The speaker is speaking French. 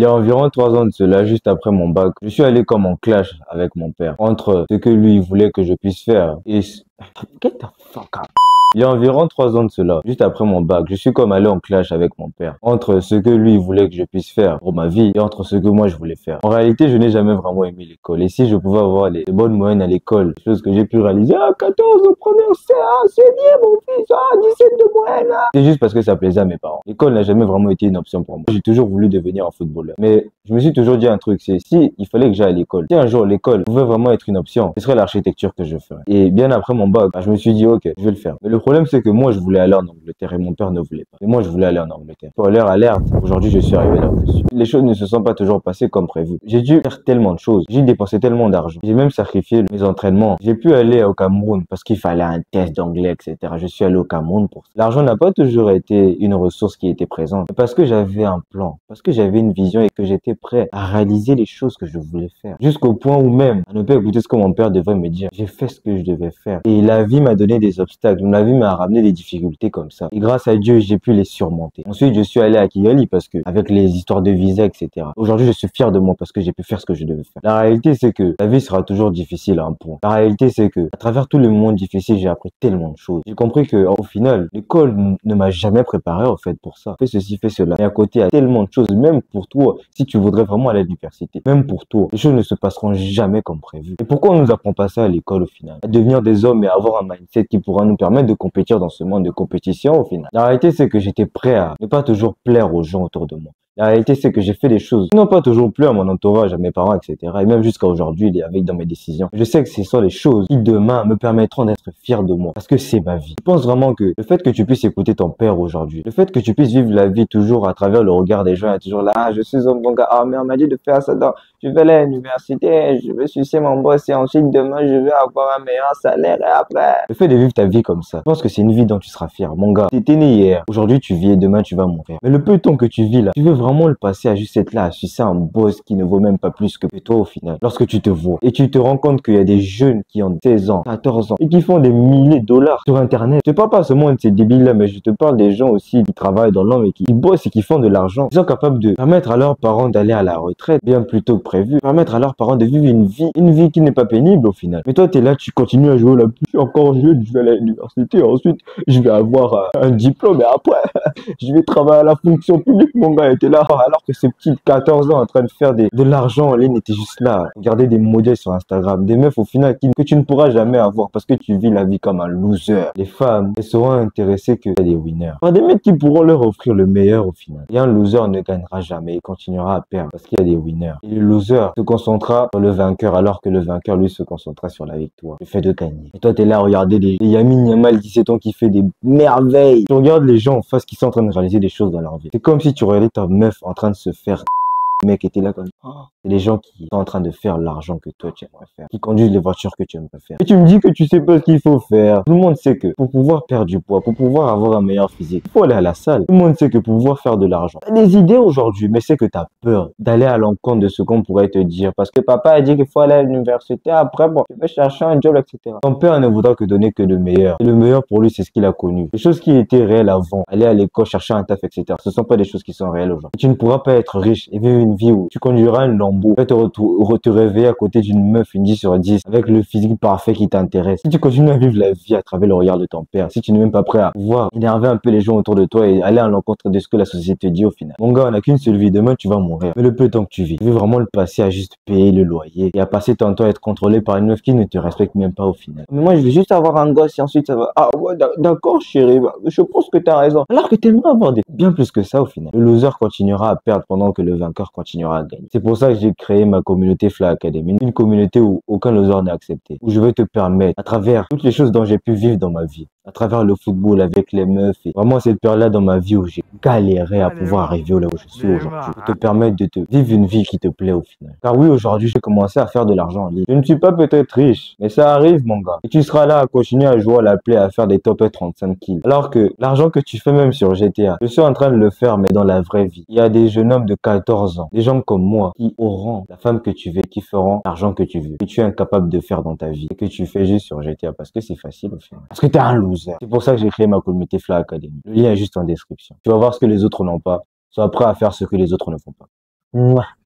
Il y a environ 3 ans de cela, juste après mon bac, je suis allé comme en clash avec mon père entre ce que lui voulait que je puisse faire et Get the fuck up. Il y a environ 3 ans de cela, juste après mon bac, je suis comme allé en clash avec mon père entre ce que lui voulait que je puisse faire pour ma vie et entre ce que moi je voulais faire. En réalité, je n'ai jamais vraiment aimé l'école et si je pouvais avoir les bonnes moyennes à l'école, chose que j'ai pu réaliser, 14 au premier CA, c'est bien mon fils, 17 de moyenne. C'est juste parce que ça plaisait à mes parents. L'école n'a jamais vraiment été une option pour moi. J'ai toujours voulu devenir un footballeur. Mais je me suis toujours dit un truc, c'est si il fallait que j'aille à l'école, si un jour l'école pouvait vraiment être une option, ce serait l'architecture que je ferais. Et bien après mon bac, je me suis dit ok, je vais le faire. Mais le problème c'est que moi je voulais aller en Angleterre et mon père ne voulait pas. Et moi je voulais aller en Angleterre. Spoiler alerte, aujourd'hui je suis arrivé là où je suis. Les choses ne se sont pas toujours passées comme prévu. J'ai dû faire tellement de choses, j'ai dépensé tellement d'argent. J'ai même sacrifié mes entraînements. J'ai pu aller au Cameroun parce qu'il fallait un test d'anglais, etc. Je suis allé au Cameroun pour ça. L'argent n'a pas toujours été une ressource qui était présente. Mais parce que j'avais un plan, parce que j'avais une vision et que j'étais prêt à réaliser les choses que je voulais faire. Jusqu'au point où même, à ne pas écouter ce que mon père devait me dire, j'ai fait ce que je devais faire. Et la vie m'a donné des obstacles, la vie m'a ramené des difficultés comme ça. Et grâce à Dieu, j'ai pu les surmonter. Ensuite, je suis allé à Kigali parce que, avec les histoires de visa, etc. Aujourd'hui, je suis fier de moi parce que j'ai pu faire ce que je devais faire. La réalité, c'est que la vie sera toujours difficile à un point. La réalité, c'est que, à travers tous les moments difficiles, j'ai appris tellement de choses. J'ai compris que, au final, l'école ne m'a jamais préparé, en fait, pour ça. Fais ceci, fais cela. Et à côté, il y a tellement de choses, même pour toi, si tu voudrais vraiment aller à l'université, même pour toi, les choses ne se passeront jamais comme prévu. Et pourquoi on nous apprend pas ça à l'école, au final? À devenir des hommes et à avoir un mindset qui pourra nous permettre de compétir dans ce monde de compétition, au final. La réalité, c'est que j'étais prêt à ne pas toujours plaire aux gens autour de moi. La réalité, c'est que j'ai fait des choses qui n'ont pas toujours plu à mon entourage, à mes parents, etc. Et même jusqu'à aujourd'hui, avec dans mes décisions. Je sais que ce sont les choses qui demain me permettront d'être fier de moi. Parce que c'est ma vie. Je pense vraiment que le fait que tu puisses écouter ton père aujourd'hui, le fait que tu puisses vivre la vie toujours à travers le regard des gens, et toujours là, je suis un bon gars, mais on m'a dit de faire ça, donc je vais aller à l'université, je vais sucer mon boss et ensuite demain, je vais avoir un meilleur salaire et après. Le fait de vivre ta vie comme ça, je pense que c'est une vie dont tu seras fier. Mon gars, t'étais né hier, aujourd'hui tu vis et demain tu vas mourir. Mais le peu de temps que tu vis là, tu veux vraiment le passer à juste être là, à sucer un boss qui ne vaut même pas plus que toi au final. Lorsque tu te vois et tu te rends compte qu'il y a des jeunes qui ont 16 ans, 14 ans et qui font des milliers de dollars sur internet. Je te parle pas seulement de ces débiles là, mais je te parle des gens aussi qui travaillent dans l'ombre et qui bossent et qui font de l'argent. Ils sont capables de permettre à leurs parents d'aller à la retraite bien plus tôt que prévu, permettre à leurs parents de vivre une vie qui n'est pas pénible au final. Mais toi tu es là, tu continues à jouer là, je suis encore jeune, je vais aller à l'université, ensuite je vais avoir un diplôme et après je vais travailler à la fonction publique. Mon gars était là alors que ce petit de 14 ans en train de faire de l'argent en ligne était juste là, regarder des modèles sur Instagram, des meufs au final que tu ne pourras jamais avoir parce que tu vis la vie comme un loser. Les femmes, elles seront intéressées que des winners. Par des mecs qui pourront leur offrir le meilleur au final. Et un loser ne gagnera jamais, il continuera à perdre parce qu'il y a des winners. Et le loser se concentrera sur le vainqueur alors que le vainqueur lui se concentrera sur la victoire, le fait de gagner. Et toi t'es là à regarder les Lamine Yamal 17 ans qui fait des merveilles. Tu regardes les gens en face qui sont en train de réaliser des choses dans leur vie. C'est comme si tu regardais ta meuf en train de se faire. Le mec était là comme c'est les gens qui sont en train de faire l'argent que toi tu aimerais faire, qui conduisent les voitures que tu aimerais faire. Et tu me dis que tu sais pas ce qu'il faut faire. Tout le monde sait que pour pouvoir perdre du poids, pour pouvoir avoir un meilleur physique, il faut aller à la salle. Tout le monde sait que pour pouvoir faire de l'argent, t'as des idées aujourd'hui, mais c'est que t'as peur d'aller à l'encontre de ce qu'on pourrait te dire. Parce que papa a dit qu'il faut aller à l'université, après bon, tu veux chercher un job, etc. Ton père ne voudra que donner que le meilleur. Et le meilleur pour lui, c'est ce qu'il a connu. Les choses qui étaient réelles avant, aller à l'école, chercher un taf, etc. Ce sont pas des choses qui sont réelles aujourd'hui. Tu ne pourras pas être riche et vivre une vie où tu conduiras un Lambo, te réveiller à côté d'une meuf, une 10 sur 10, avec le physique parfait qui t'intéresse. Si tu continues à vivre la vie à travers le regard de ton père, si tu n'es même pas prêt à pouvoir énerver un peu les gens autour de toi et aller à l'encontre de ce que la société te dit au final. Mon gars, on n'a qu'une seule vie, demain tu vas mourir. Mais le peu de temps que tu vis vraiment le passer à juste payer le loyer et à passer ton temps à être contrôlé par une meuf qui ne te respecte même pas au final. Mais moi, je veux juste avoir un gosse et ensuite ça va. Ah ouais, d'accord chérie, je pense que t'as raison. Alors que t'aimerais avoir bien plus que ça au final. Le loser continuera à perdre pendant que le vainqueur continuera à gagner. C'est pour ça que j'ai créé ma communauté Fly Academy, une communauté où aucun loser n'est accepté, où je vais te permettre, à travers toutes les choses dont j'ai pu vivre dans ma vie, à travers le football avec les meufs, et vraiment cette période-là dans ma vie où j'ai galéré à pouvoir arriver là où je suis aujourd'hui, te permettre de te vivre une vie qui te plaît au final. Car oui, aujourd'hui, j'ai commencé à faire de l'argent en ligne. Je ne suis pas peut-être riche, mais ça arrive, mon gars. Et tu seras là à continuer à jouer à la play, à faire des top 35 kills. Alors que l'argent que tu fais même sur GTA, je suis en train de le faire, mais dans la vraie vie. Il y a des jeunes hommes de 14 ans, des gens comme moi, qui auront la femme que tu veux, qui feront l'argent que tu veux, que tu es incapable de faire dans ta vie, et que tu fais juste sur GTA parce que c'est facile au final. Parce que t'es un loser. C'est pour ça que j'ai créé ma communauté Fly Academy. Le lien est juste en description. Tu vas voir ce que les autres n'ont pas. Sois prêt à faire ce que les autres ne font pas. Mouah.